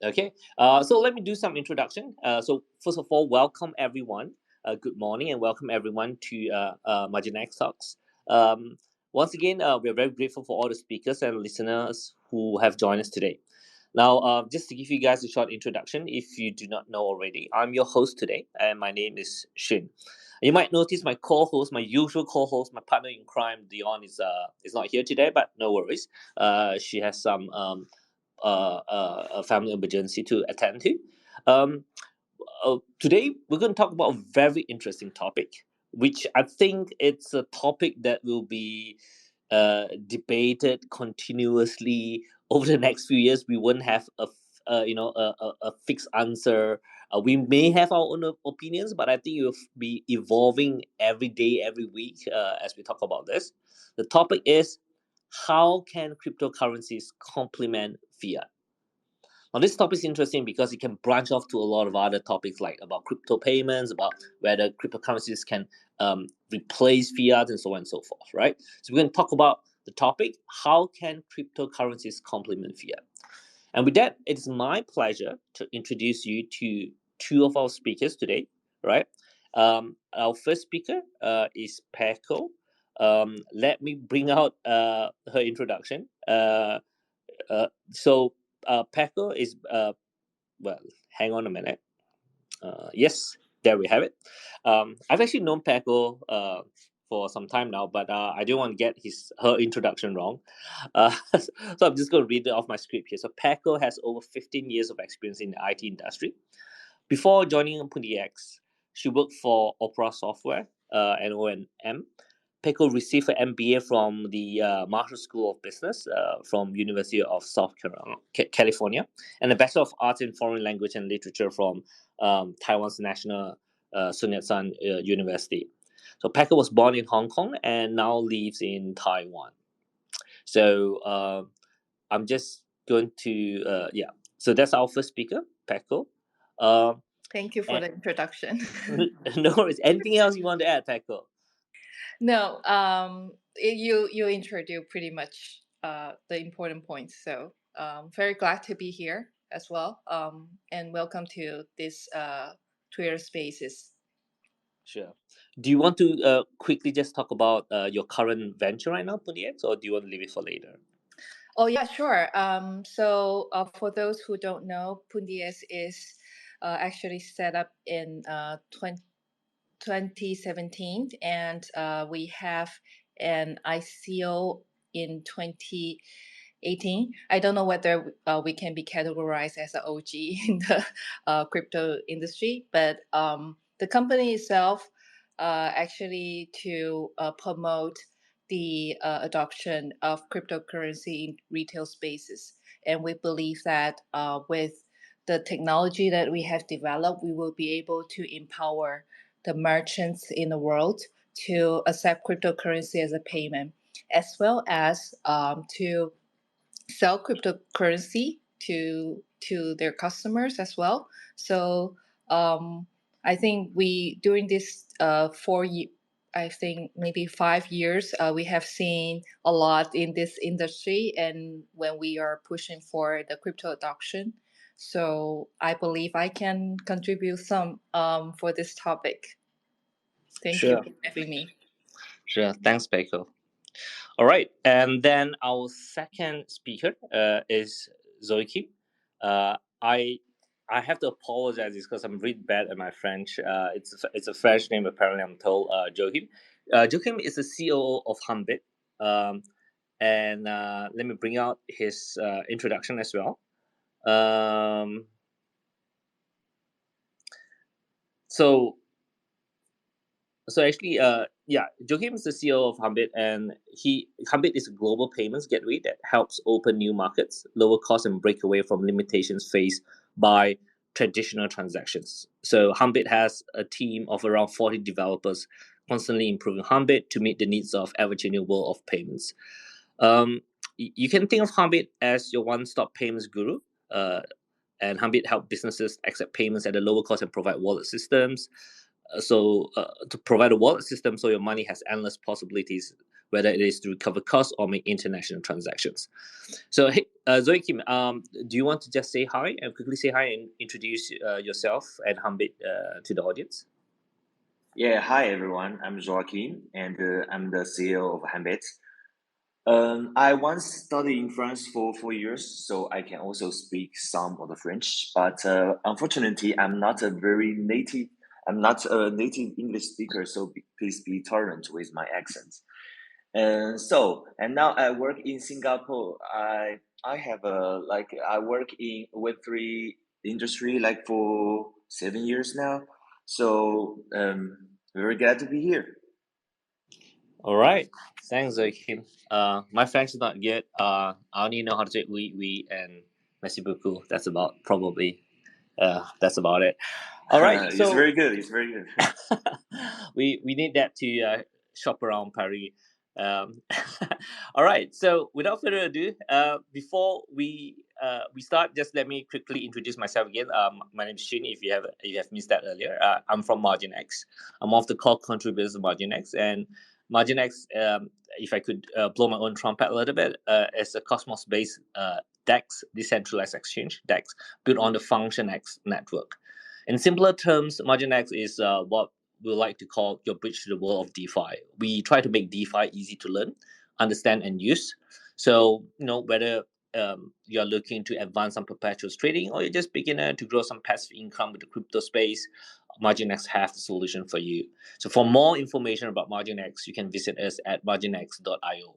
Okay, so let me do some introduction. So first of all, welcome everyone. Good morning and welcome everyone to MarginX Talks. Um, Once again, we are very grateful for all the speakers and listeners who have joined us today. Now, just to give you guys a short introduction, if you do not know already, I'm your host today, and my name is Shin. You might notice my co-host, my usual co-host, my partner in crime, Dion, is not here today, but no worries. She has some a family emergency to attend to. Um, Today, we're going to talk about a very interesting topic, which I think it's a topic that will be debated continuously over the next few years. We won't have a fixed answer. We may have our own opinions, but I think it will be evolving every day, every week as we talk about this. The topic is, how can cryptocurrencies complement fiat? Now, this topic is interesting because it can branch off to a lot of other topics like about crypto payments, about whether cryptocurrencies can replace fiat, and so on and so forth, right? So we're going to talk about the topic: how can cryptocurrencies complement fiat? And with that, it is my pleasure to introduce you to two of our speakers today, right? Our first speaker is Peko. Let me bring out her introduction. Peko is well, hang on a minute. Yes, there we have it. I've actually known Peko for some time now, but I didn't want to get her introduction wrong. So I'm just going to read it off my script here. So Peko has over 15 years of experience in the IT industry. Before joining MarginX, she worked for Opera Software and O&M. Peko received an MBA from the Marshall School of Business from University of South California, and a Bachelor of Arts in Foreign Language and Literature from Taiwan's National Sun Yat-sen University. So Peko was born in Hong Kong and now lives in Taiwan. So I'm just going to yeah. So that's our first speaker, Peko. Uh, Thank you for the introduction. no worries. Anything else you want to add, Peko? No, you introduced pretty much the important points. So very glad to be here as well. And welcome to this Twitter Spaces. Sure. Do you want to quickly just talk about your current venture right now, Punix, or do you want to leave it for later? Oh yeah, sure. So for those who don't know, Pundies is actually set up in 2017, and we have an ICO in 2018. I don't know whether we can be categorized as an OG in the crypto industry, but the company itself actually to promote the adoption of cryptocurrency in retail spaces. And we believe that with the technology that we have developed, we will be able to empower the merchants in the world to accept cryptocurrency as a payment, as well as to sell cryptocurrency to their customers as well. So I think we during this I think maybe 5 years, we have seen a lot in this industry, and when we are pushing for the crypto adoption. So I believe I can contribute some for this topic. Thank you Sure. for having me. Sure. Thanks, Peko. All right. And then our second speaker is Zoe Kim. I have to apologize because I'm really bad at my French. It's a French name, apparently, I'm told, Joachim. Joachim is the COO of Humbit. Um, and let me bring out his introduction as well. Um, so actually, yeah, Joachim is the CEO of Humbit, and Humbit is a global payments gateway that helps open new markets, lower costs, and break away from limitations faced by traditional transactions. So Humbit has a team of around 40 developers, constantly improving Humbit to meet the needs of ever-changing world of payments. You can think of Humbit as your one-stop payments guru. And Humbit help businesses accept payments at a lower cost and provide wallet systems. To provide a wallet system so your money has endless possibilities whether it is to recover costs or make international transactions. So, hey, Zoe Kim, do you want to just say hi and quickly say hi and introduce yourself and Hambit to the audience? Yeah, hi everyone. I'm Joaquin, and I'm the CEO of Hambit. I once studied in France for 4 years, so I can also speak some of the French. But unfortunately, I'm not a native English speaker, so please be tolerant with my accent. And now I work in Singapore. I have I work in Web3 industry like for 7 years now. So very glad to be here. All right. Thanks, Zoe Kim. My French is not good. I only know how to say oui, and merci beaucoup. That's about it. All right. It's So very good. It's very good. we need that to shop around Paris. All right. So without further ado, before we start, just let me quickly introduce myself again. My name is Shin. If you have missed that earlier, I'm from MarginX. I'm one of the core contributors of MarginX, and MarginX, if I could blow my own trumpet a little bit, is a Cosmos-based DEX, decentralized exchange DEX, built on the FunctionX network. In simpler terms, MarginX is what we like to call your bridge to the world of DeFi. We try to make DeFi easy to learn, understand, and use. So, whether you're looking to advance some perpetual trading or you're just beginner to grow some passive income with the crypto space, MarginX has the solution for you. So, for more information about MarginX, you can visit us at marginx.io.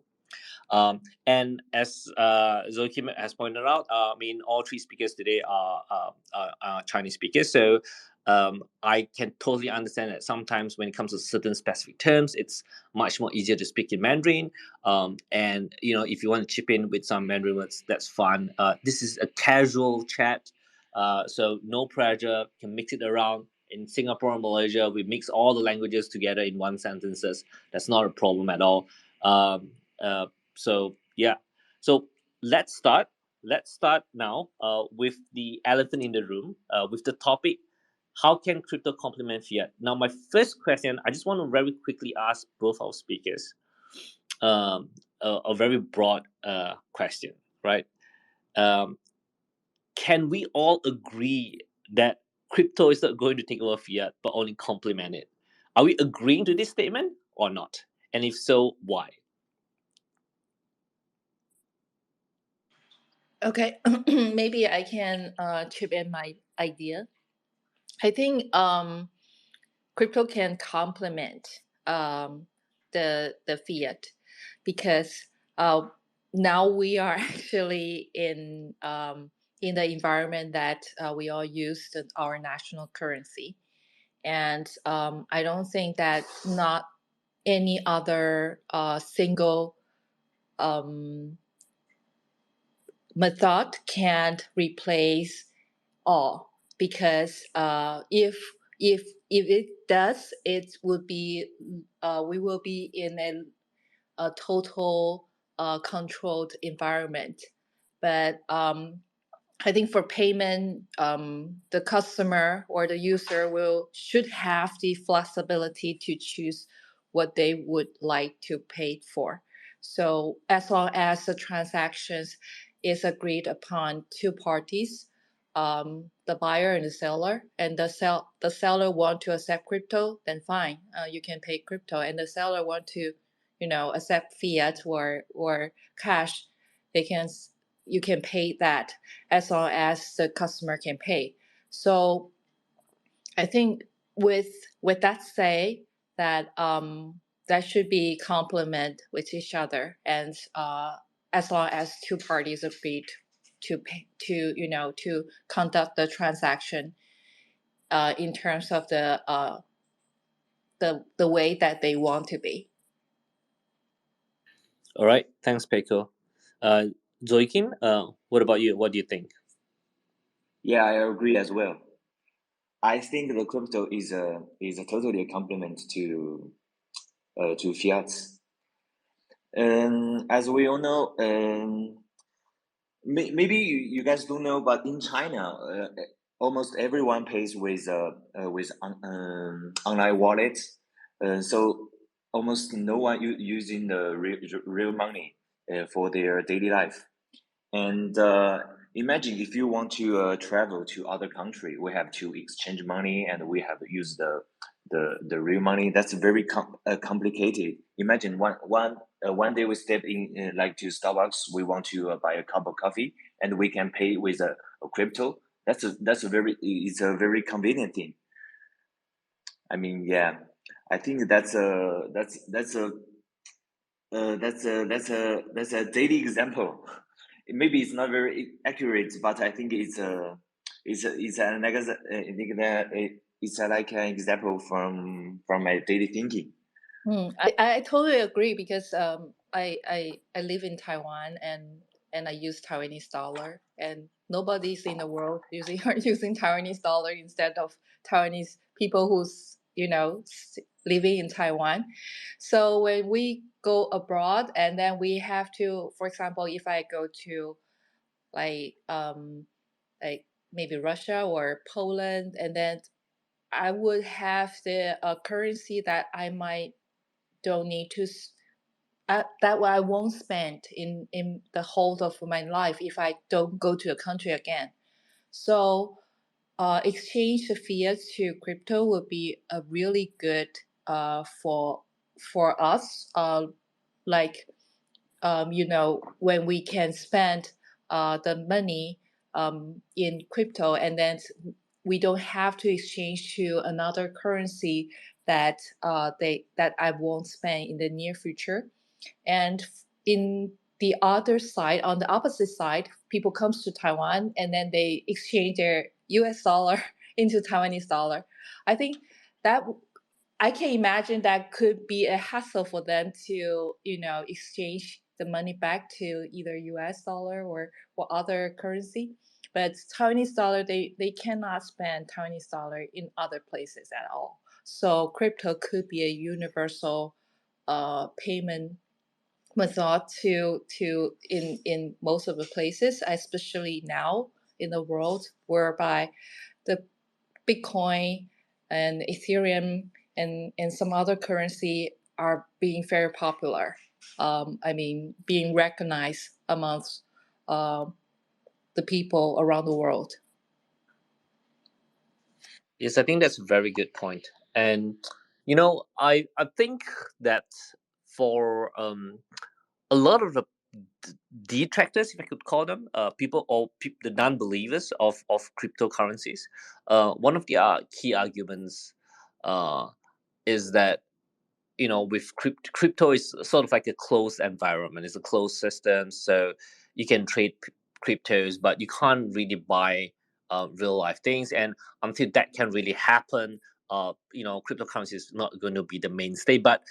And as Zoe Kim has pointed out, all three speakers today are Chinese speakers. So I can totally understand that sometimes when it comes to certain specific terms, it's much more easier to speak in Mandarin. And if you want to chip in with some Mandarin words, that's fun. This is a casual chat, so no pressure. Can mix it around. In Singapore and Malaysia, we mix all the languages together in one sentences. That's not a problem at all. So yeah, so let's start. Let's start now with the elephant in the room, with the topic: how can crypto complement fiat? Now, my first question, I just want to very quickly ask both our speakers a very broad question, right? Can we all agree that crypto is not going to take over fiat, but only complement it? Are we agreeing to this statement or not? And if so, why? Okay, maybe I can chip in my idea. I think crypto can complement the fiat because now we are actually in the environment that we all use our national currency, and I don't think that not any other single method can replace all, because if it does, it would be we will be in a total controlled environment. But I think for payment, the customer or the user should have the flexibility to choose what they would like to pay for. So as long as the transactions is agreed upon two parties, the buyer and the seller, and the seller want to accept crypto, then fine, you can pay crypto. And the seller want to, accept fiat or cash, they can you can pay that as long as the customer can pay. So I think with that say that that should be complement with each other, and as long as two parties agreed to pay, to conduct the transaction in terms of the way that they want to be. All right, thanks, Peiko. Zoe Kim, what about you? What do you think? Yeah, I agree as well. I think the crypto is a totally a complement to fiat. As we all know, maybe you guys don't know, but in China, almost everyone pays with online wallets. So almost no one using the real money for their daily life. And imagine if you want to travel to other country, we have to exchange money and we have to use the real money. That's very complicated. Imagine one day we step in like to Starbucks, we want to buy a cup of coffee, and we can pay with a crypto. It's a very convenient thing. I mean, yeah, I think that's a daily example. Maybe it's not very accurate, but I think it's like an example from my daily thinking. I totally agree because I live in Taiwan and I use Taiwanese dollar, and nobody's in the world using are using Taiwanese dollar instead of Taiwanese people who's living in Taiwan. So when we go abroad and then we have to, for example, if I go to like like maybe Russia or Poland, and then I would have the currency that I might don't need to that way I won't spend in the whole of my life if I don't go to a country again. So exchange the fiat to crypto would be a really good for us. Like when we can spend the money in crypto, and then we don't have to exchange to another currency that I won't spend in the near future. And in the other side, on the opposite side, people comes to Taiwan and then they exchange their US dollar into Taiwanese dollar. I think that I can imagine that could be a hassle for them to, exchange the money back to either US dollar or other currency. But Taiwanese dollar, they cannot spend Taiwanese dollar in other places at all. So crypto could be a universal payment method to in most of the places, especially now in the world, whereby the Bitcoin and Ethereum and some other currency are being very popular. I mean, being recognized amongst uh, the people around the world. Yes, I think that's a very good point. And I think that for a lot of the detractors, if I could call them, people or the non-believers of cryptocurrencies, one of the key arguments uh, is that with crypto is sort of like a closed environment. It's a closed system, so you can trade cryptos, but you can't really buy real life things. And until that can really happen, cryptocurrency is not going to be the mainstay. But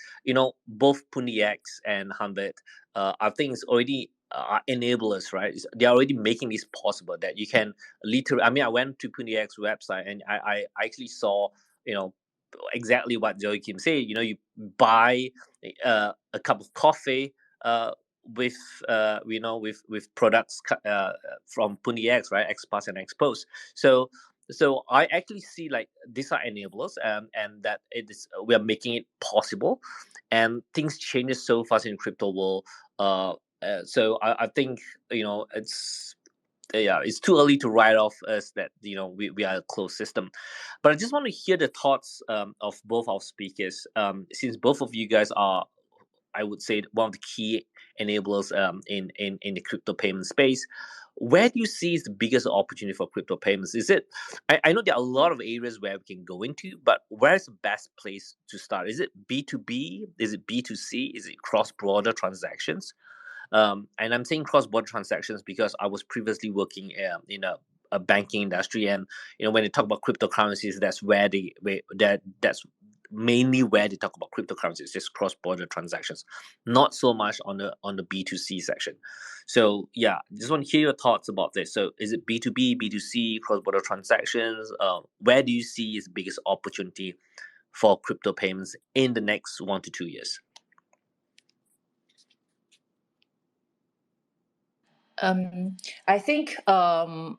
both X and Hanbit, I think it's already are enablers, right? They're already making this possible that you can literally. I mean, I went to X website and I actually saw you know exactly what Joachim said. You buy a cup of coffee with with products from X, right? Xpass and Xpose. So I actually see like these are enablers, and that it is we are making it possible, and things changes so fast in crypto world. So I think it's yeah, it's too early to write off us that we are a closed system. But I just want to hear the thoughts of both our speakers, since both of you guys are, I would say, one of the key enablers in the crypto payment space. Where do you see is the biggest opportunity for crypto payments? Is it? I know there are a lot of areas where we can go into, but where's the best place to start? Is it B2B? Is it B2C? Is it cross border transactions? And I'm saying cross-border transactions because I was previously working in a banking industry, and when they talk about cryptocurrencies, that's mainly where they talk about cryptocurrencies, just cross-border transactions, not so much on the B2C section. So yeah, just want to hear your thoughts about this. So is it B2B, B2C, cross-border transactions? Where do you see is the biggest opportunity for crypto payments in the next 1 to 2 years? I think from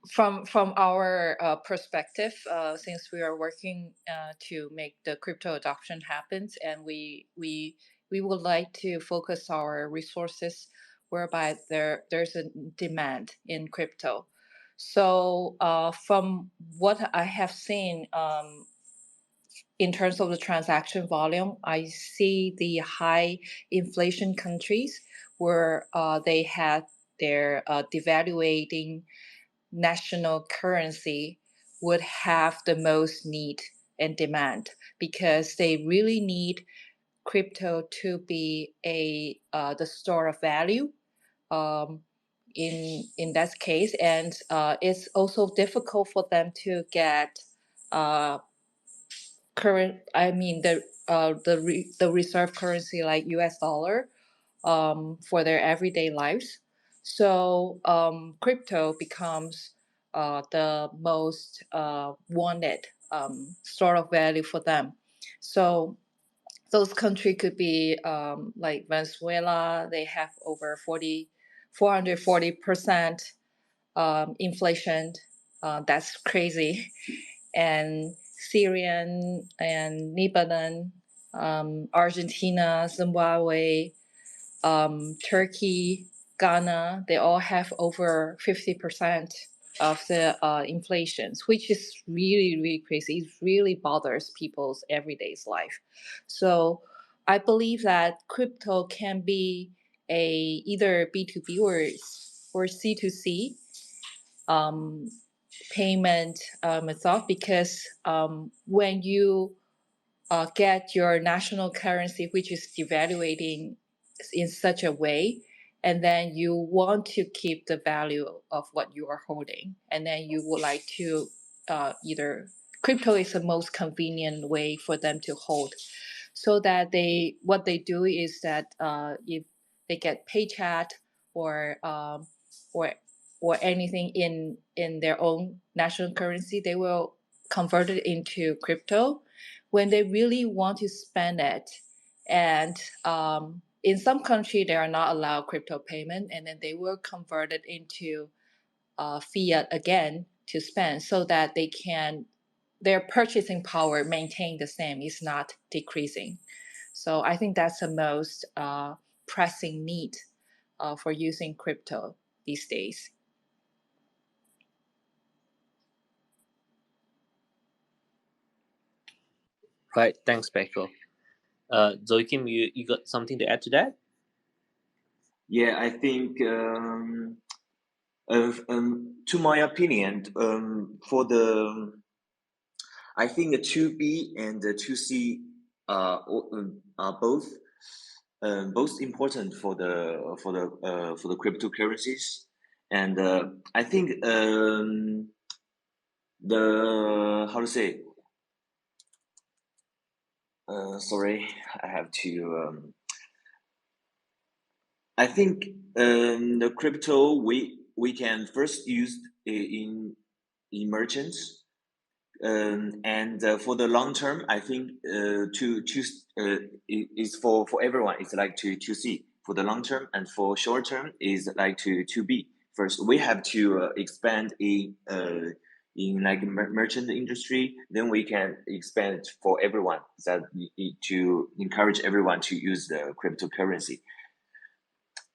our perspective, since we are working to make the crypto adoption happens, and we would like to focus our resources whereby there's a demand in crypto. So from what I have seen, in terms of the transaction volume, I see the high inflation countries where they had their devaluating national currency would have the most need and demand because they really need crypto to be a the store of value um, in that case, and it's also difficult for them to get uh, current. I mean the reserve currency like U.S. dollar for their everyday lives. So crypto becomes the most wanted sort of value for them. So those countries could be like Venezuela. They have over 440% inflation. That's crazy. And Syrian and Lebanon, Argentina, Zimbabwe, Turkey, Ghana, they all have over 50% of the inflations, which is really, really crazy. It really bothers people's everyday life. So I believe that crypto can be a either B2B or C2C um, payment method because when you get your national currency, which is devaluating in such a way, and then you want to keep the value of what you are holding, and then you would like to either crypto is the most convenient way for them to hold, so that what they do is that if they get paycheck or or or anything in their own national currency, they will convert it into crypto when they really want to spend it. And in some country, they are not allowed crypto payment, and then they will convert it into fiat again to spend, so that they can their purchasing power maintain the same, is not decreasing. So I think that's the most pressing need for using crypto these days. Right. Thanks, Petro. Zoe Kim, you got something to add to that? Yeah, I think to my opinion, for the I think the 2B and the 2C are both important for the cryptocurrencies, and I think the how to say sorry, I have to I think the crypto we can first use in merchants. And for the long term, I think to choose is for everyone. It's like to see for the long term, and for short term is like to be. First, we have to expand in like merchant industry. Then we can expand for everyone. That to encourage everyone to use the cryptocurrency.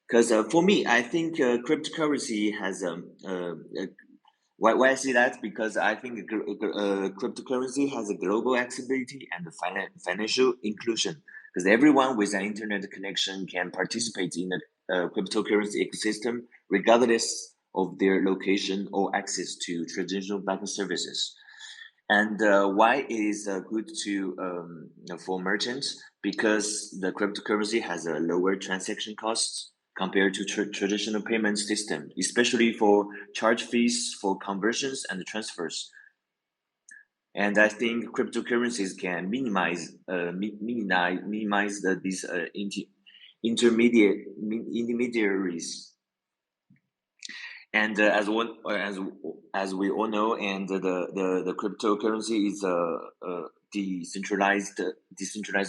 Because for me, I think cryptocurrency has why I say that? Because I think cryptocurrency has a global accessibility and financial inclusion. Because everyone with an internet connection can participate in the cryptocurrency ecosystem, regardless of their location or access to traditional banking services. And why it is good for merchants? Because the cryptocurrency has a lower transaction costs compared to traditional payment system, especially for charge fees for conversions and transfers. And I think cryptocurrencies can minimize these intermediaries. And as we all know, and the cryptocurrency is a decentralized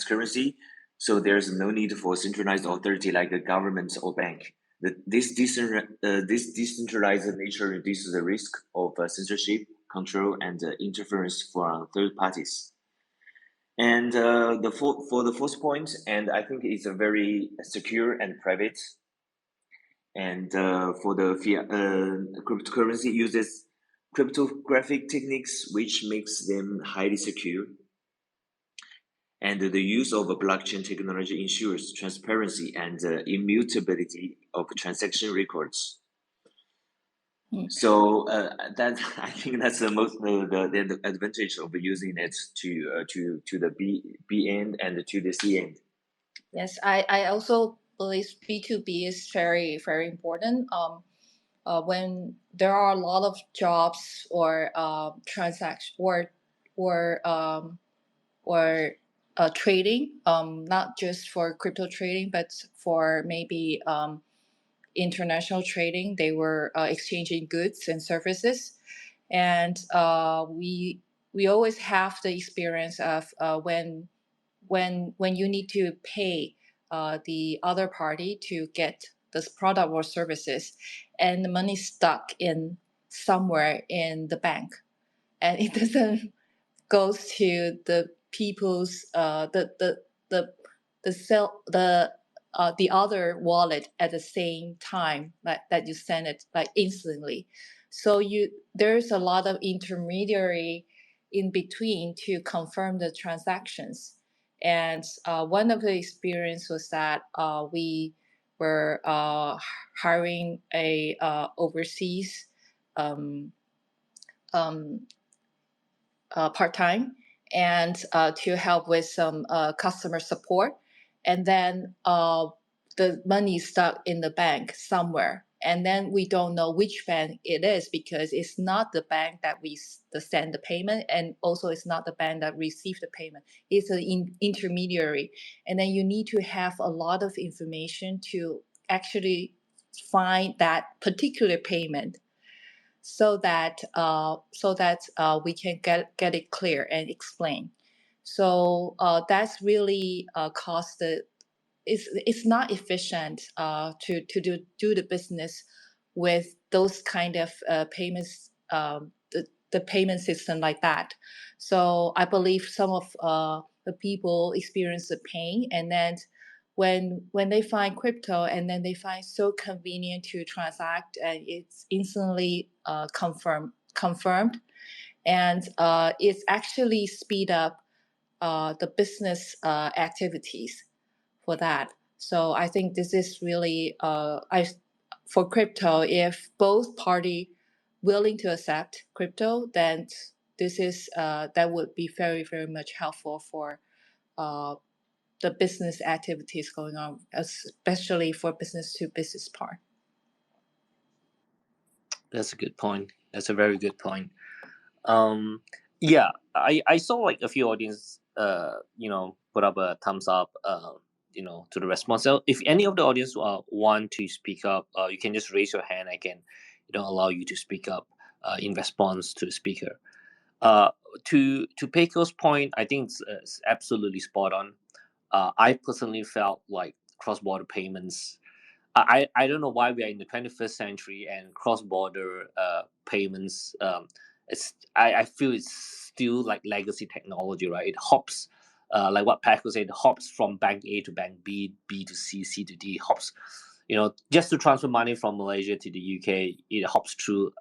currency, so there's no need for centralized authority like a government or bank. This decentralized nature reduces the risk of censorship, control, and interference from third parties. And for the fourth point, and I think it's a very secure and private. And for the fiat cryptocurrency uses cryptographic techniques, which makes them highly secure. And the use of blockchain technology ensures transparency and immutability of transaction records. So that I think that's the most the advantage of using it to the B end and to the C end. Yes, I also believe B2B is very, very important. When there are a lot of jobs or transaction or trading, not just for crypto trading, but for maybe international trading, they were exchanging goods and services, and we always have the experience of when you need to pay the other party to get this product or services, and the money stuck in somewhere in the bank, and it doesn't goes to the people's the cell the other wallet at the same time that you send it like instantly. So there's a lot of intermediary in between to confirm the transactions. And one of the experience was that we were hiring a overseas um, um, part-time and to help with some customer support, and then the money is stuck in the bank somewhere, and then we don't know which bank it is because it's not the bank that we send the payment, and also it's not the bank that received the payment. It's an intermediary, and then you need to have a lot of information to actually find that particular payment, so that we can get it clear and explain. So that's really cost the it's not efficient to do the business with those kind of payments, the payment system like that. So I believe some of the people experience the pain, and then when they find crypto, and then they find so convenient to transact, and it's instantly confirmed, and it's actually speed up the business activities for that. So I think this is really for crypto. If both party willing to accept crypto, then this is that would be very, very much helpful for uh, the business activities going on, especially for business to business part. That's a good point. That's a very good point. Yeah, I saw like a few audience put up a thumbs up to the response. So if any of the audience want to speak up, you can just raise your hand. I can allow you to speak up in response to the speaker. To Peiko's point, I think it's absolutely spot on. I personally felt like cross-border payments. I don't know why we are in the 21st century and cross-border payments. I feel it's still like legacy technology, right? It hops, like what Paco said, hops from bank A to bank B, B to C, C to D, hops. Just to transfer money from Malaysia to the UK, it hops through.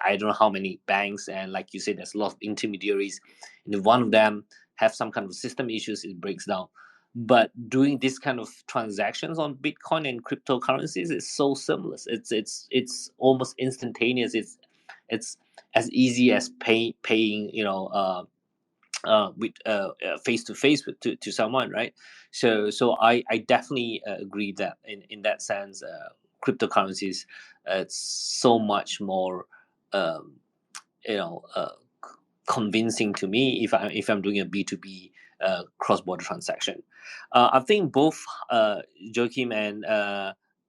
I don't know how many banks, and like you said, there's a lot of intermediaries, and if one of them have some kind of system issues, it breaks down. But doing this kind of transactions on Bitcoin and cryptocurrencies is so seamless. It's almost instantaneous. It's as easy as paying with face to face to someone, right? So I definitely agree that in that sense, cryptocurrencies it's so much more um, you know uh, convincing to me if I'm doing a B2B cross border transaction. I think both Joachim and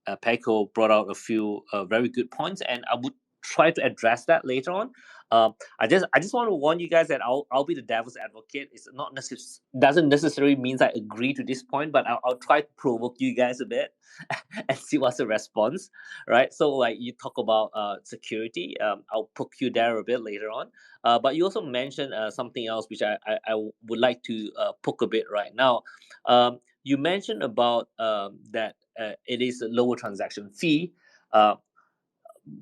Peko brought out a few very good points, and I would try to address that later on. I just want to warn you guys that I'll be the devil's advocate. It's not doesn't necessarily means I agree to this point, but I'll try to provoke you guys a bit and see what's the response, right? So like you talk about security, I'll poke you there a bit later on. But you also mentioned something else which I would like to poke a bit right now. You mentioned about that it is a lower transaction fee. Uh,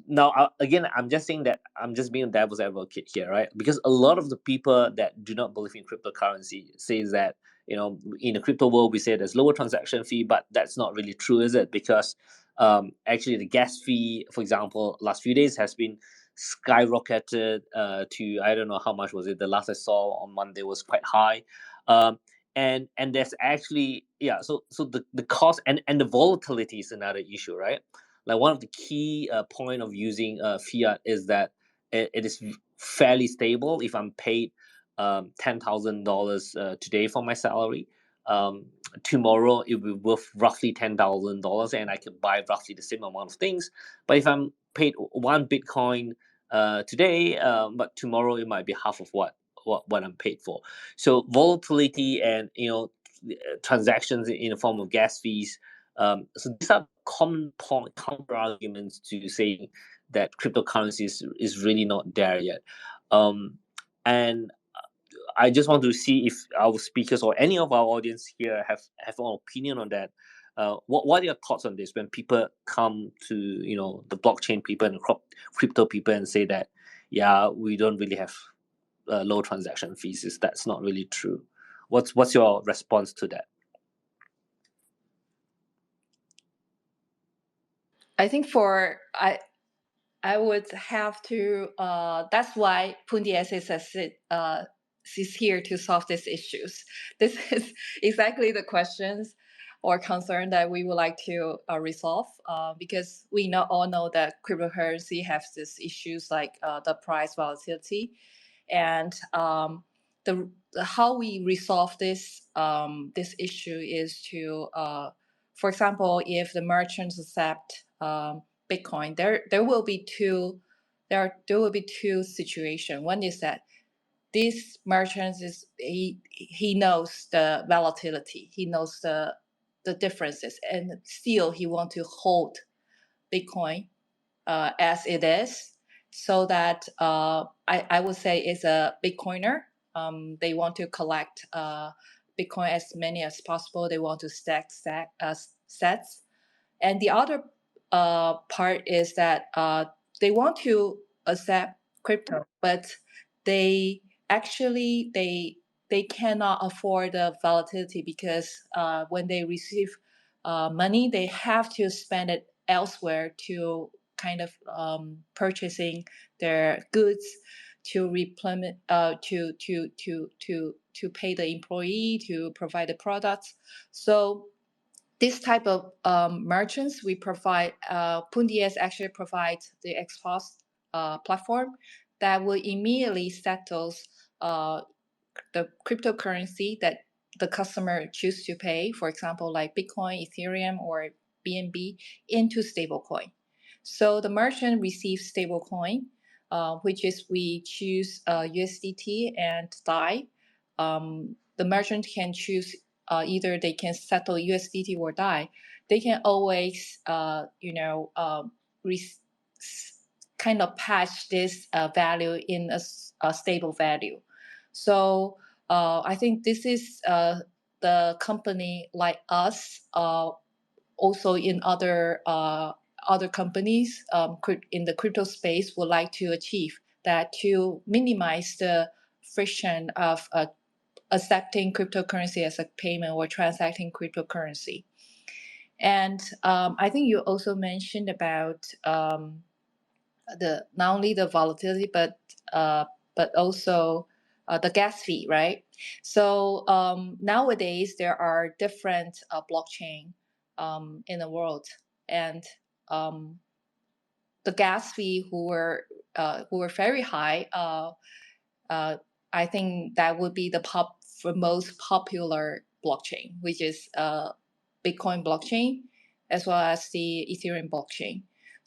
Now again, I'm just saying that I'm just being a devil's advocate here, right? Because a lot of the people that do not believe in cryptocurrency says that, in the crypto world we say there's lower transaction fee, but that's not really true, is it? Because actually the gas fee, for example, last few days has been skyrocketed to, I don't know how much was it, the last I saw on Monday was quite high. Um, and there's actually, yeah, so the cost and the volatility is another issue, right? Like one of the key point of using fiat is that it is fairly stable. If I'm paid $10,000 today for my salary, um, tomorrow it will be worth roughly $10,000, and I can buy roughly the same amount of things. But if I'm paid one Bitcoin today, but tomorrow it might be half of what I'm paid for. So volatility and transactions in the form of gas fees. So these are common point counter arguments to saying that cryptocurrency is really not there yet. And I just want to see if our speakers or any of our audience here have an opinion on that. What are your thoughts on this when people come to the blockchain people and the crypto people and say that, yeah, we don't really have low transaction fees? That's not really true. What's your response to that? I think I would have to. That's why Pundies is here to solve these issues. This is exactly the questions or concern that we would like to resolve. Because we all know that cryptocurrency has these issues like the price volatility, and how we resolve this issue is to, for example, if the merchants accept Bitcoin, there will be two situations. One is that this merchant he knows the volatility, he knows the differences, and still he want to hold Bitcoin as it is, so that I would say is a Bitcoiner. They want to collect Bitcoin as many as possible. They want to stack sets. And the other part is that they want to accept crypto, but they actually they cannot afford the volatility, because when they receive money, they have to spend it elsewhere to kind of purchasing their goods, to replenish, to pay the employee, to provide the products. So this type of merchants we provide, Pundies actually provides the XPOS platform that will immediately settles the cryptocurrency that the customer choose to pay, for example, like Bitcoin, Ethereum, or BNB, into stablecoin. So the merchant receives stablecoin, which is we choose USDT and DAI. The merchant can choose either they can settle USDT or DAI. They can always, kind of patch this value in a stable value. So I think this is the company like us, also in other companies in the crypto space would like to achieve that, to minimize the friction of accepting cryptocurrency as a payment or transacting cryptocurrency. And I think you also mentioned about the not only the volatility, but also the gas fee, right? So nowadays there are different blockchain in the world, and the gas fee who were very high. I think that would be the most popular blockchain, which is Bitcoin blockchain, as well as the Ethereum blockchain.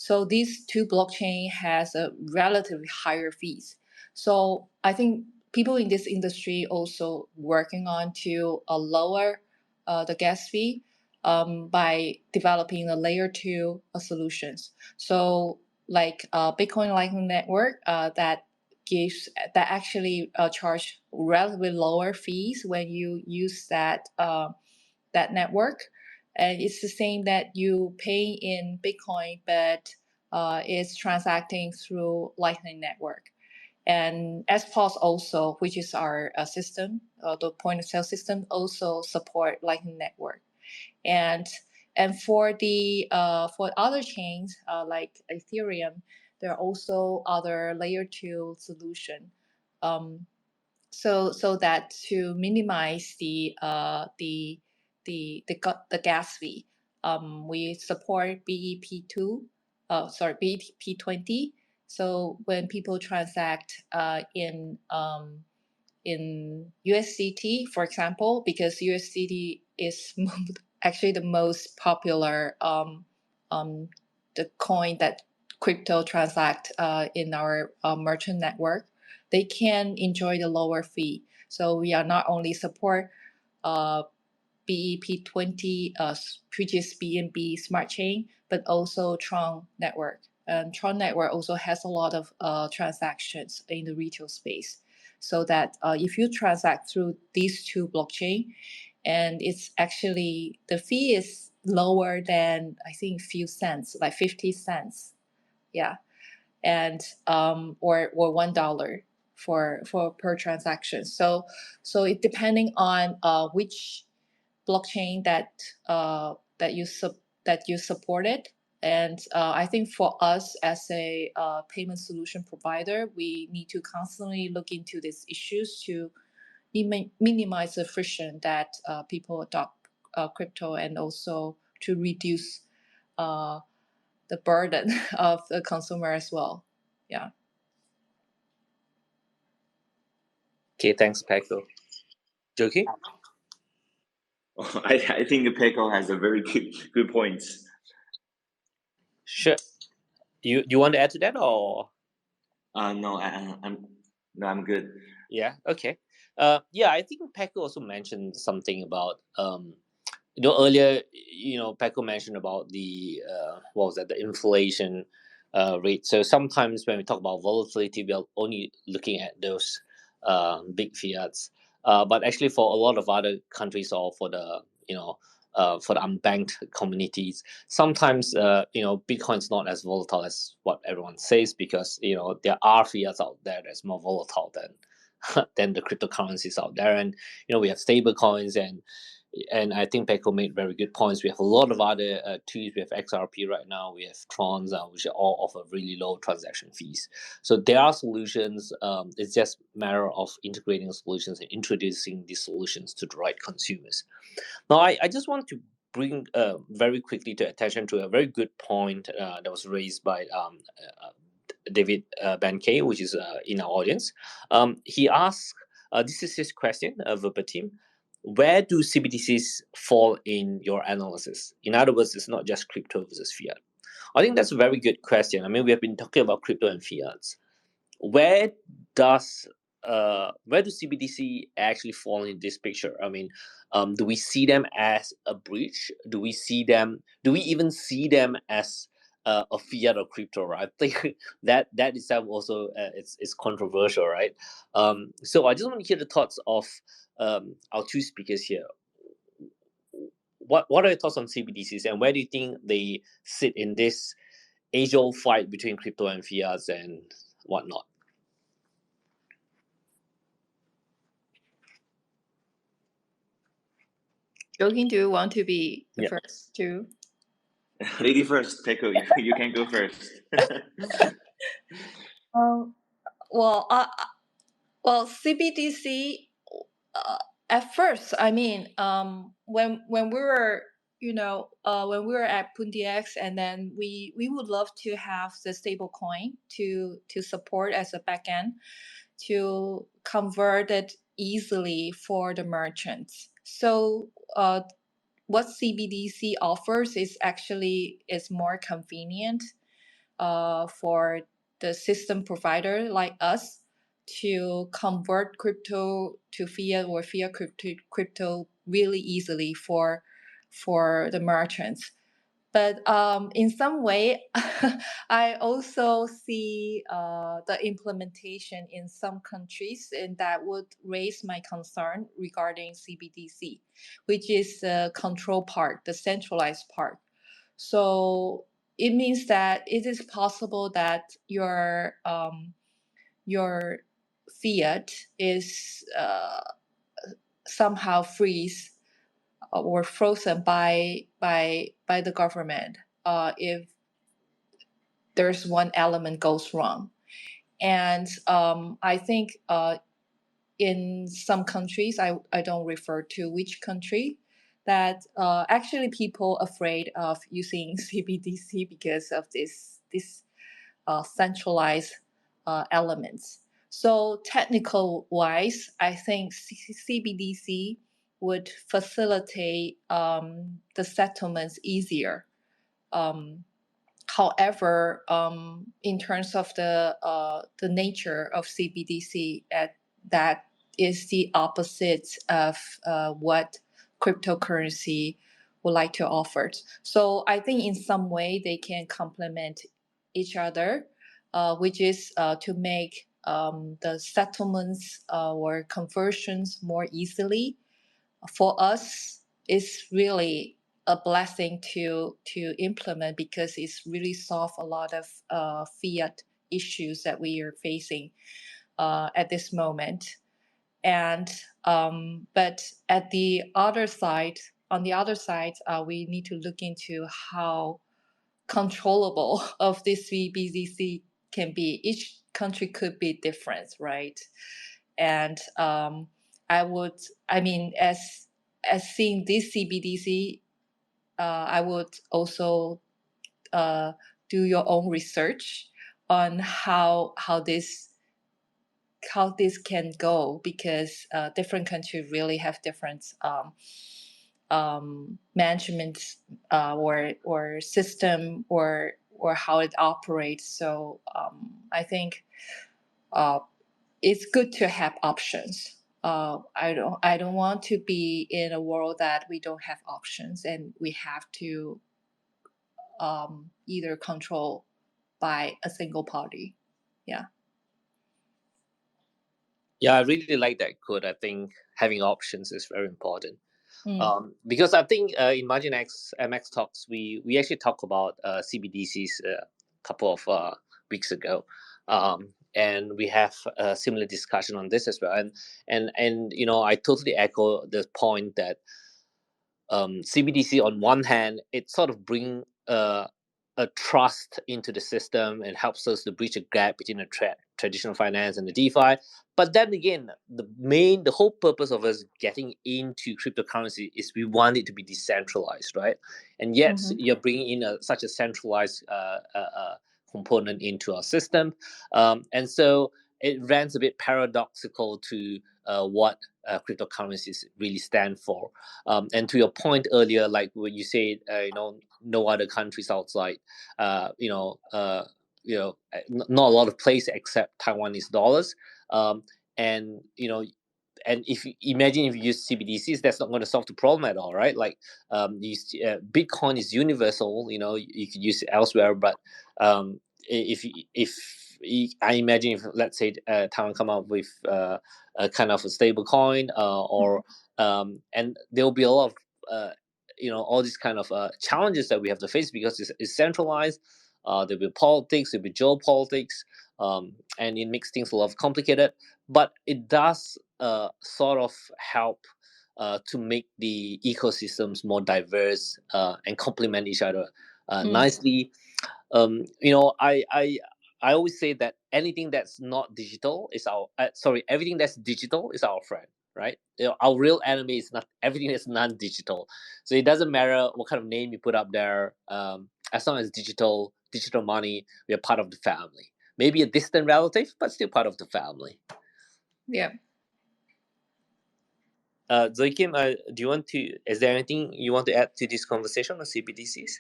So these two blockchain has a relatively higher fees. So I think people in this industry also working on to lower the gas fee by developing a layer two solutions. So like Bitcoin Lightning Network that gives that actually charge relatively lower fees when you use that network, and it's the same that you pay in Bitcoin, but it's transacting through Lightning Network. And SPOS also, which is our system, the point of sale system, also support Lightning Network. And for the for other chains like Ethereum, there are also other layer two solution. So that to minimize the gas fee, we support BEP2, sorry, BEP20. So when people transact in USDT, for example, because USDT is actually the most popular the coin that crypto transact in our merchant network, they can enjoy the lower fee. So we are not only support uh, BEP20, which is BNB Smart Chain, but also Tron Network. And Tron Network also has a lot of transactions in the retail space. So that if you transact through these two blockchain, and it's actually the fee is lower than I think few cents, like 50 cents, yeah, and or $1 for per transaction. So it depending on which blockchain that you supported. And I think for us as a payment solution provider, we need to constantly look into these issues to minimize the friction that people adopt crypto, and also to reduce uh, the burden of the consumer as well. Yeah. Okay, thanks, Paco. Joking? I think Peko has a very good points. Sure. You want to add to that, or? No, I'm good. Yeah. Okay. Yeah, I think Paco also mentioned something about earlier, Paco mentioned about the what was that, the inflation rate. So sometimes when we talk about volatility, we are only looking at those big fiats. But actually, for a lot of other countries, or for the unbanked communities, sometimes Bitcoin's not as volatile as what everyone says, because there are fiats out there that's more volatile than than the cryptocurrencies out there. And we have stable coins, and I think Peko made very good points. We have a lot of other tools. We have XRP right now. We have Trons, which all offer really low transaction fees. So there are solutions. It's just a matter of integrating solutions and introducing these solutions to the right consumers. Now, I just want to bring very quickly to attention to a very good point that was raised by David Bankay, which is in our audience. He asked, this is his question, verbatim: where do CBDCs fall in your analysis? In other words, it's not just crypto versus fiat. I think that's a very good question. I mean, we have been talking about crypto and fiats. Where does where do CBDC actually fall in this picture? I mean, do we see them as a bridge? Do we even see them as a fiat or crypto? Right? I think that itself also it's controversial, right? So I just want to hear the thoughts of our two speakers here. What are your thoughts on CBDCs, and where do you think they sit in this age-old fight between crypto and fiats and whatnot? Joking, do you want to be the Yeah. first to? Lady first, Peko. You can go first. Um, well, CBDC. Uh, at first, I mean, when we were, when we were at PundiX, and then we would love to have the stable coin to support as a backend to convert it easily for the merchants. So, what CBDC offers is actually is more convenient for the system provider like us to convert crypto to fiat or fiat crypto really easily for the merchants. But in some way, I also see the implementation in some countries, and that would raise my concern regarding CBDC, which is the control part, the centralized part. So it means that it is possible that your fiat is somehow freeze or frozen by the government if there's one element goes wrong. And I think in some countries, I don't refer to which country, that actually people afraid of using CBDC because of this centralized elements. So technical wise, I think CBDC would facilitate the settlements easier. Um, However, in terms of the nature of CBDC, that is the opposite of what cryptocurrency would like to offer. So I think in some way they can complement each other, which is to make the settlements or conversions more easily. For us, it's really a blessing to implement because it's really solved a lot of fiat issues that we are facing at this moment. And but at the other side, on the other side, we need to look into how controllable of this VBZC can be. Each country could be different, right? And as seeing this CBDC, I would also do your own research on how this can go, because different countries really have different management or system or how it operates. So I think it's good to have options. I don't want to be in a world that we don't have options and we have to either control by a single party. Yeah. Yeah, I really like that quote. I think having options is very important. Mm. Because I think in MarginX MX talks, we actually talk about CBDCs a couple of weeks ago, and we have a similar discussion on this as well. And I totally echo the point that CBDC on one hand, it sort of bring a trust into the system and helps us to bridge a gap between the traditional finance and the DeFi. But then again, the whole purpose of us getting into cryptocurrency is we want it to be decentralized, right? And yet you're bringing in such a centralized component into our system, and so it runs a bit paradoxical to what cryptocurrencies really stand for. And to your point earlier, like when you said, no other countries outside, not a lot of places except Taiwanese dollars, and and if you imagine if you use CBDCs, that's not going to solve the problem at all, right? Like, Bitcoin is universal. You could use it elsewhere, but if I imagine if, let's say, Taiwan come up with a kind of a stable coin, or and there will be a lot of all these kind of challenges that we have to face because it's centralized. There'll be politics, there'll be geopolitics, and it makes things a lot complicated. But it does sort of help to make the ecosystems more diverse and complement each other nicely. I always say that anything that's not digital is everything that's digital is our friend, right? Our real enemy is not everything that's non-digital. So it doesn't matter what kind of name you put up there, as long as digital money, we are part of the family. Maybe a distant relative, but still part of the family. Yeah. Zoe Kim, is there anything you want to add to this conversation on CBDCs?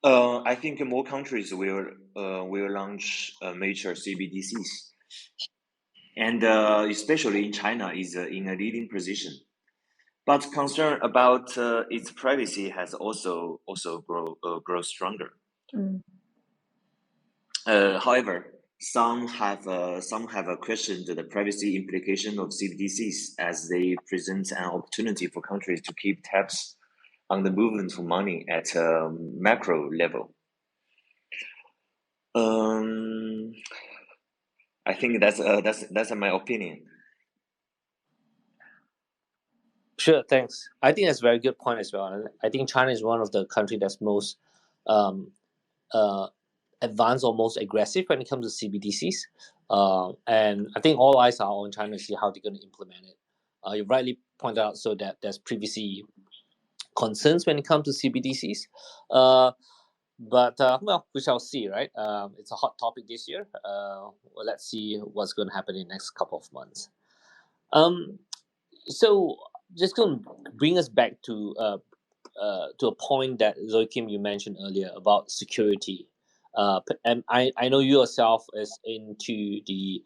I think more countries will launch major CBDCs, and especially in China is in a leading position. But concern about its privacy has also grow stronger. However, some have questioned the privacy implication of CBDCs as they present an opportunity for countries to keep tabs on the movement of money at a macro level. I think that's my opinion. Sure, thanks. I think that's a very good point as well. And I think China is one of the country that's most um, uh, advanced or most aggressive when it comes to CBDCs. And I think all eyes are on China to see how they're going to implement it. You rightly pointed out so that there's privacy concerns when it comes to CBDCs. But well, we shall see, right? It's a hot topic this year. Well, let's see what's going to happen in the next couple of months. Um, so just going to bring us back to a point that Zoikim you mentioned earlier about security. And I know you yourself is into the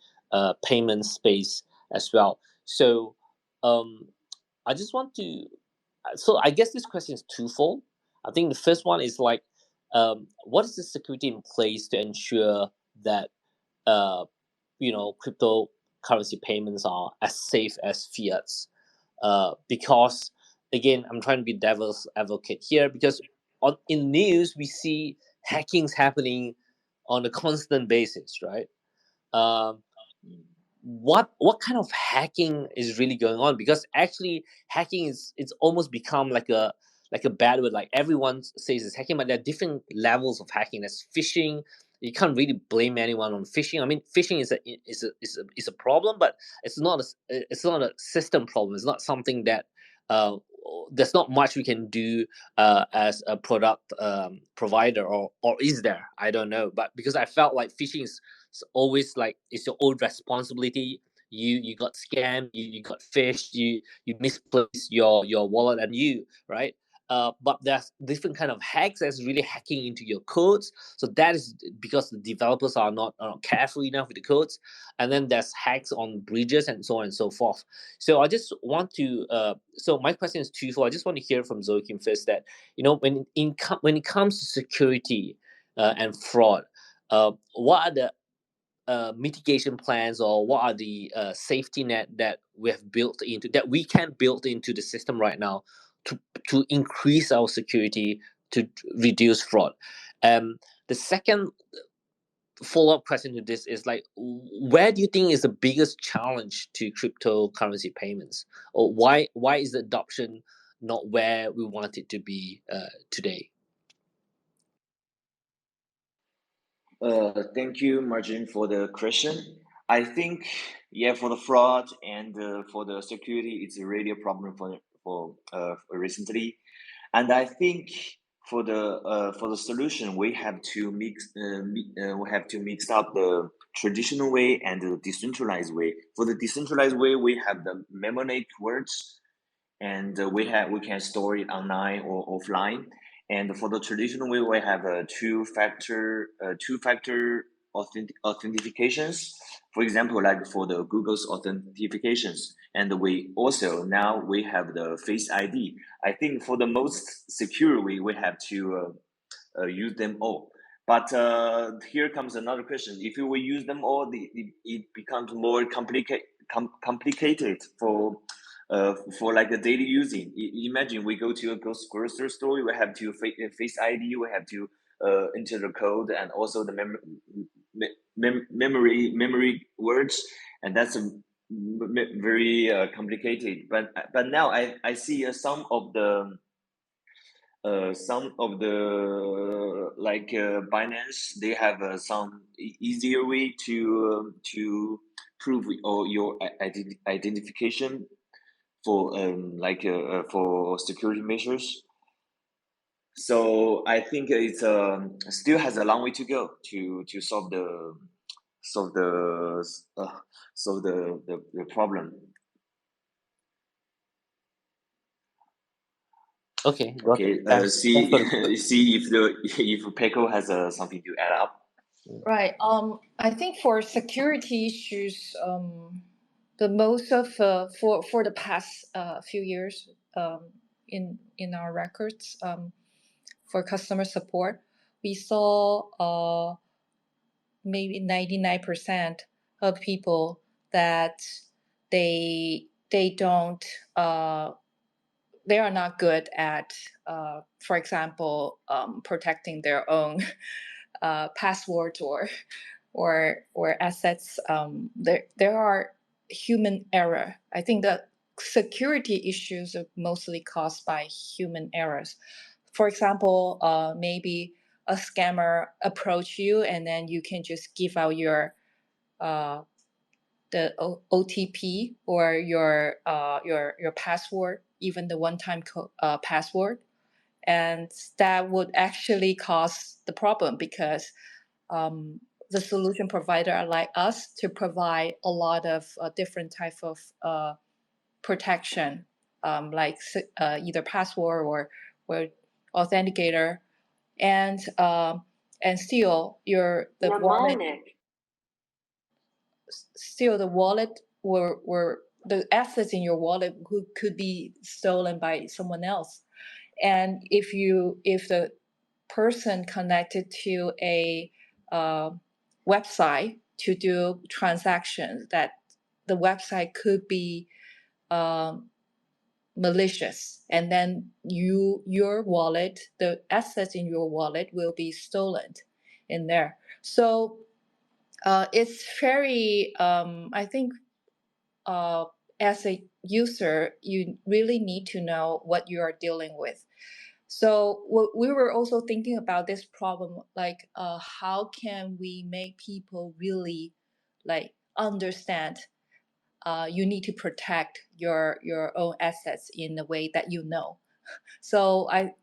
payment space as well. So um, I just want to. So I guess this question is twofold. I think the first one is like, what is the security in place to ensure that uh, cryptocurrency payments are as safe as fiats? Because again, I'm trying to be devil's advocate here because in news we see hackings happening on a constant basis, right? Um, what kind of hacking is really going on? Because actually, hacking is it's almost become like a bad word. Like everyone says it's hacking, but there are different levels of hacking. There's phishing. You can't really blame anyone on phishing. I mean, phishing is a problem, but it's not a system problem. It's not something that uh, there's not much we can do as a product provider, or is there? I don't know. But because I felt like phishing is always like it's your own responsibility. You got scammed, you got fished, you misplaced your wallet, and you right. But there's different kind of hacks that's really hacking into your codes. So that is because the developers are not careful enough with the codes, and then there's hacks on bridges and so on and so forth. So I just want to. So my question is twofold. I just want to hear from Zoikim first that when it comes to security and fraud, what are the mitigation plans, or what are the safety net that we can build into the system right now to increase our security to reduce fraud? The second follow-up question to this is like, where do you think is the biggest challenge to cryptocurrency payments, or why is the adoption not where we want it to be today? Thank you, Margin, for the question. I think, yeah, for the fraud and for the security, it's really a problem for recently, and I think for the solution, we have to mix up the traditional way and the decentralized way. For the decentralized way, we have the mnemonic words, and we can store it online or offline. And for the traditional way, we have a two factor authentications. For example, like for the Google's authentications, and we have the Face ID. I think for the most secure way, we have to use them all. But here comes another question: if you will use them all, it becomes more complicated for like a daily using. Imagine we go to a grocery store, we have to face ID, we have to enter the code and also the memory words, and that's very complicated. But now I see some of the like Binance, they have some easier way to prove your identification for security measures. So I think it's still has a long way to go to solve the solve the problem. Okay, got Okay. it. Thanks for the feedback. See if Peko has something to add up. Right. I think for security issues, the most of for the past few years, in our records, for customer support, we saw maybe 99% of people that they don't they are not good at, for example, protecting their own passwords or assets. There are human error. I think the security issues are mostly caused by human errors. For example, maybe a scammer approach you and then you can just give out your uh, the OTP or your password, even the one-time password, and that would actually cause the problem because um, the solution provider like us to provide a lot of different type of protection, like either password or authenticator, and still your the wallet, still the wallet were the assets in your wallet could be stolen by someone else. And if the person connected to a uh, website to do transactions, that the website could be um, malicious, and then your wallet, the assets in your wallet will be stolen in there. So it's very I think uh, as a user you really need to know what you are dealing with. So we were also thinking about this problem, like how can we make people really like understand you need to protect your own assets in a way that you know. So I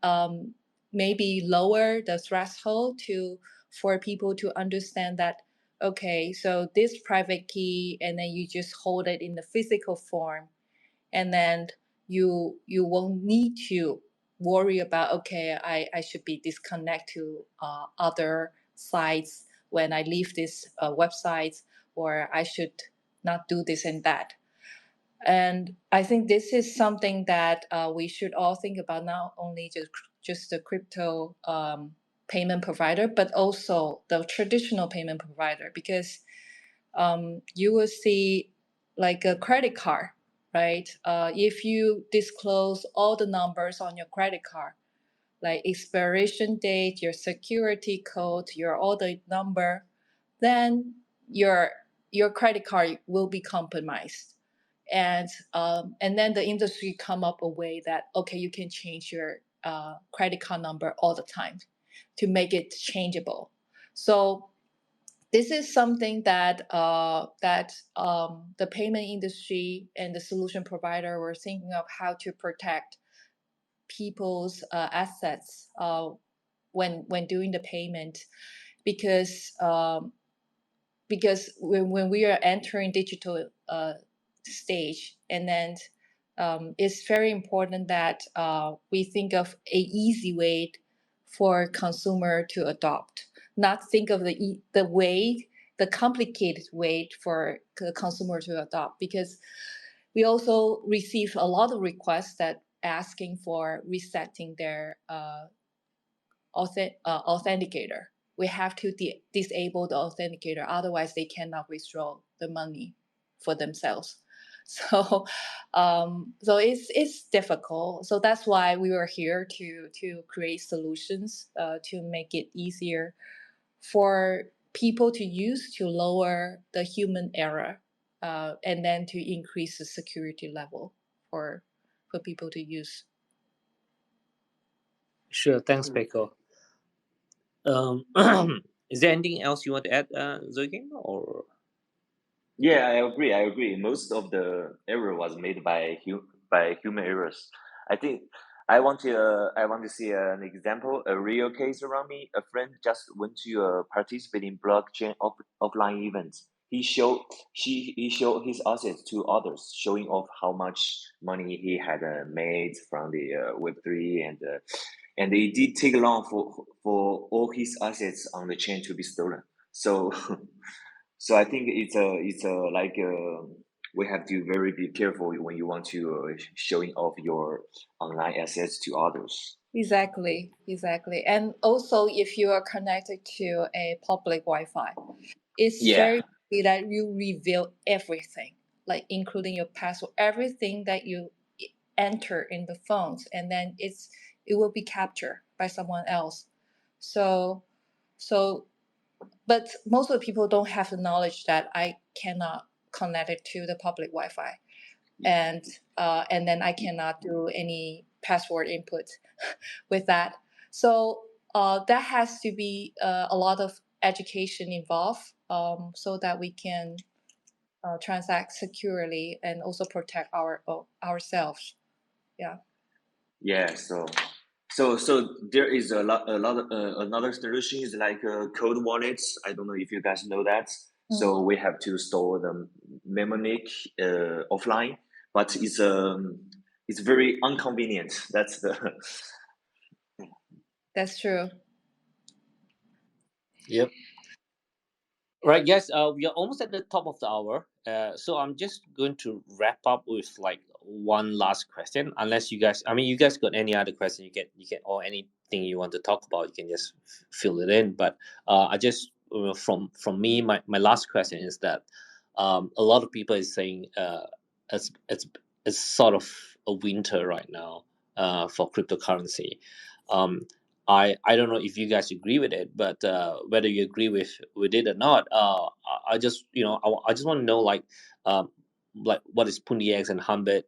maybe lower the threshold to for people to understand that, okay, so this private key, and then you just hold it in the physical form, and then you won't need to worry about, okay, I should be disconnect to other sites when I leave this website, or I should not do this and that. And I think this is something that we should all think about, not only just the crypto payment provider, but also the traditional payment provider, because you will see like a credit card, right? If you disclose all the numbers on your credit card, like expiration date, your security code, your all the number, then your your credit card will be compromised. And then the industry come up a way that, okay, you can change your credit card number all the time to make it changeable. So this is something that the payment industry and the solution provider were thinking of, how to protect people's assets when doing the payment, because when we are entering digital stage, and then it's very important that we think of a easy way for consumer to adopt, not think of the way, the complicated way for the consumer to adopt, because we also receive a lot of requests that asking for resetting their authenticator. We have to disable the authenticator, otherwise they cannot withdraw the money for themselves. So, so it's difficult. So that's why we were here to create solutions to make it easier for people to use, to lower the human error, and then to increase the security level for people to use. Sure, thanks, Peko. Is there anything else you want to add, Zokin? Or Yeah, I agree. Most of the error was made by human errors. I think I want to see an example, a real case around me. A friend just went to a participating blockchain offline event. he showed his assets to others, showing off how much money he had made from the Web3, and it did take long for all his assets on the chain to be stolen. So so I think it's a like we have to very be careful when you want to showing off your online assets to others. Exactly, exactly. And also, if you are connected to a public Wi-Fi, it's Yeah, very key that you reveal everything, like including your password, everything that you enter in the phones, and then it will be captured by someone else. So, so, but most of the people don't have the knowledge that I cannot connect it to the public Wi-Fi, and then I cannot do any password input with that. So that has to be a lot of education involved, so that we can transact securely and also protect ourselves. Yeah. yeah. So there is a lot of, another solution is like code wallets. I don't know if you guys know that. Mm, So we have to store the mnemonic offline, but it's very inconvenient. That's the that's true. Yep. Right, guys. We are almost at the top of the hour. So I'm just going to wrap up with like one last question. Unless you guys, I mean, you guys got any other question, you can, or anything you want to talk about, you can just fill it in. But I just from me, my last question is that a lot of people is saying it's sort of a winter right now for cryptocurrency. Um, I don't know if you guys agree with it, but whether you agree with it or not, I just I just want to know like what is Pundi X and Humbit,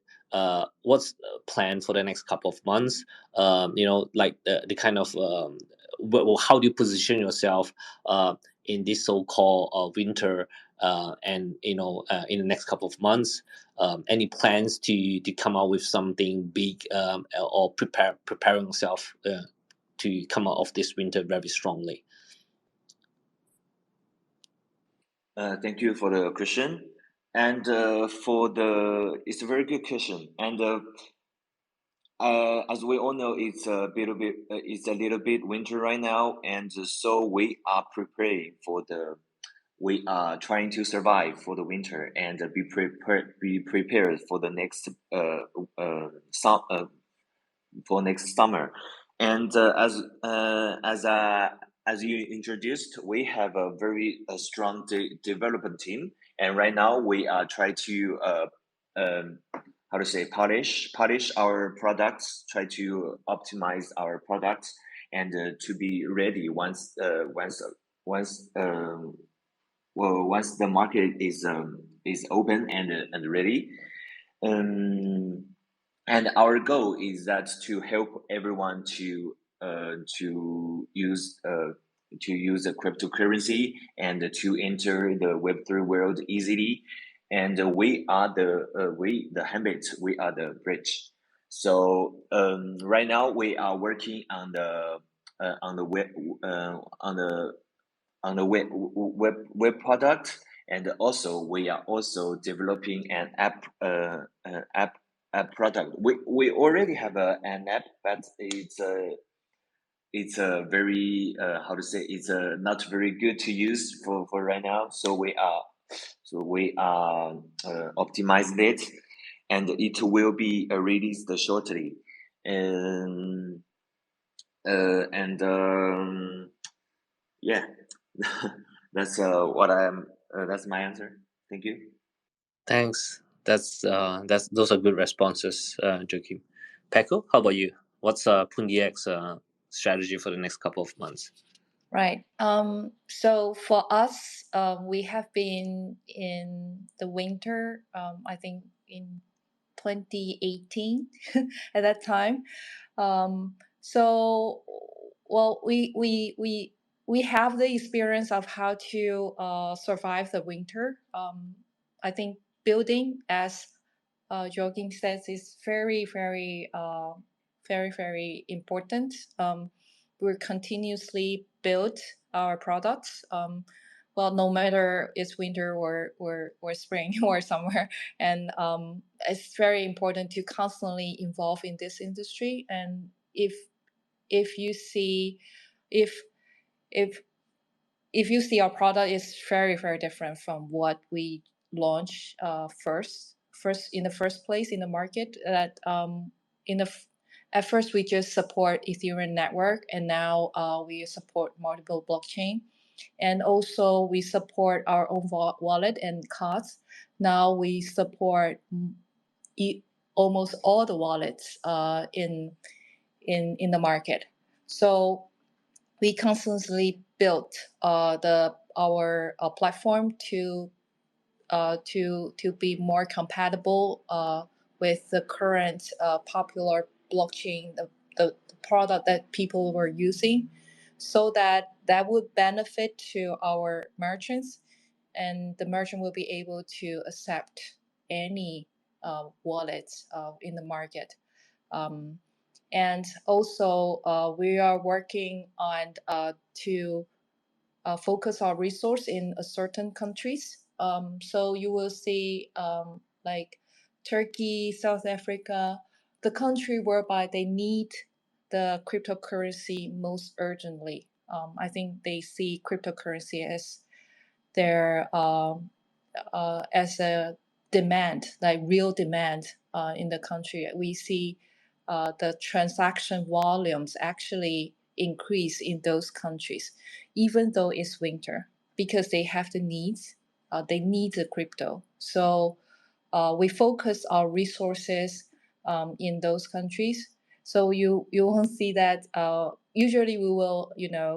what's planned for the next couple of months, like the kind of how do you position yourself in this so-called winter, and in the next couple of months, any plans to come out with something big, or preparing yourself to come out of this winter very strongly. Thank you for the question. And for the, it's a very good question. And as we all know, it's a little bit winter right now, and so we are preparing for the, we are trying to survive for the winter and be prepared for the next for next summer. And as you introduced, we have a very strong development team, and right now we are trying to how to say polish our products, try to optimize our products, and to be ready once once the market is open and ready. Um, and our goal is that to help everyone to use a cryptocurrency and to enter the Web3 world easily. And we the Hambit, we are the bridge. So right now we are working on the web on the web product, and also we are also developing an app product. We already have an app, but it's a very how to say, it's not very good to use for right now. So we are optimized it, and it will be released shortly. And and yeah, that's what I am. That's my answer. Thank you. Thanks. That's those are good responses, Joakim. Peko, how about you? What's Pundi X strategy for the next couple of months? Right. So for us, we have been in the winter, I think in 2018 at that time. So, well, we have the experience of how to survive the winter. I think building, as Joachim says, is very important. We're continuously build our products. well, no matter it's winter or spring or summer. And it's very important to constantly involve in this industry. And if you see if if if you see our product is very very different from what we launched first in the first place in the market, that in the at first we just support Ethereum network, and now we support multiple blockchain, and also we support our own wallet and cards. Now we support almost all the wallets in the market. So we constantly built our platform to be more compatible with the current popular blockchain, the product that people were using, so that would benefit to our merchants, and the merchant will be able to accept any wallets in the market. Um, and also, we are working on to focus our resource in a certain countries. So you will see like Turkey, South Africa, the country whereby they need the cryptocurrency most urgently. I think they see cryptocurrency as a demand, like real demand in the country. We see the transaction volumes actually increase in those countries, even though it's winter, because they have the needs. They need the crypto. So we focus our resources in those countries. So you won't see that. Usually we will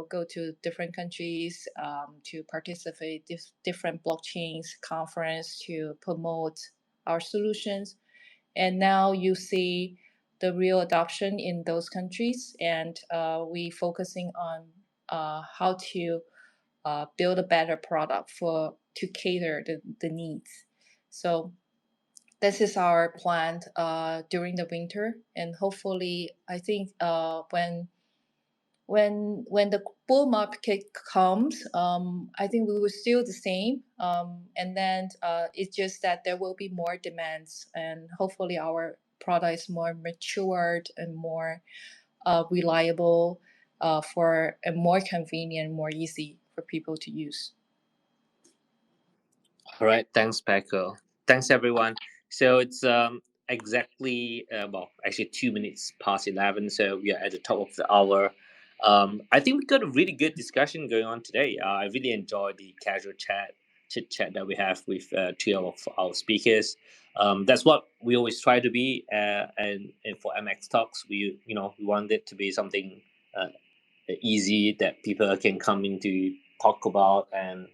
go to different countries to participate different blockchains conference to promote our solutions. And now you see the real adoption in those countries, and we focusing on how to build a better product to cater the needs. So this is our plan during the winter, and hopefully, I think when the bull market comes, I think we will still the same, and then it's just that there will be more demands, and hopefully our product is more matured and more reliable, for and more convenient, more easy for people to use. All right, thanks, Paco. Thanks, everyone. So it's exactly well, actually 2 minutes past 11. So we are at the top of the hour. I think we got a really good discussion going on today. I really enjoyed the casual chit chat that we have with two of our speakers. That's what we always try to be. And for MX Talks, we want it to be something easy that people can come in to talk about, and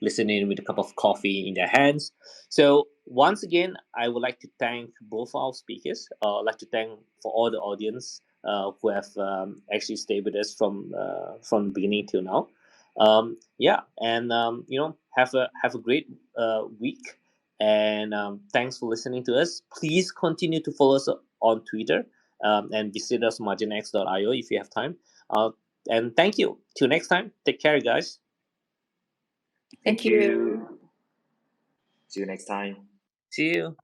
listen in with a cup of coffee in their hands. So once again, I would like to thank both our speakers. I'd like to thank for all the audience who have actually stayed with us from the beginning till now. Yeah, and have a great week. And thanks for listening to us. Please continue to follow us on Twitter, and visit us marginx.io if you have time. And thank you. Till next time. Take care, guys. Thank you. See you next time. See you.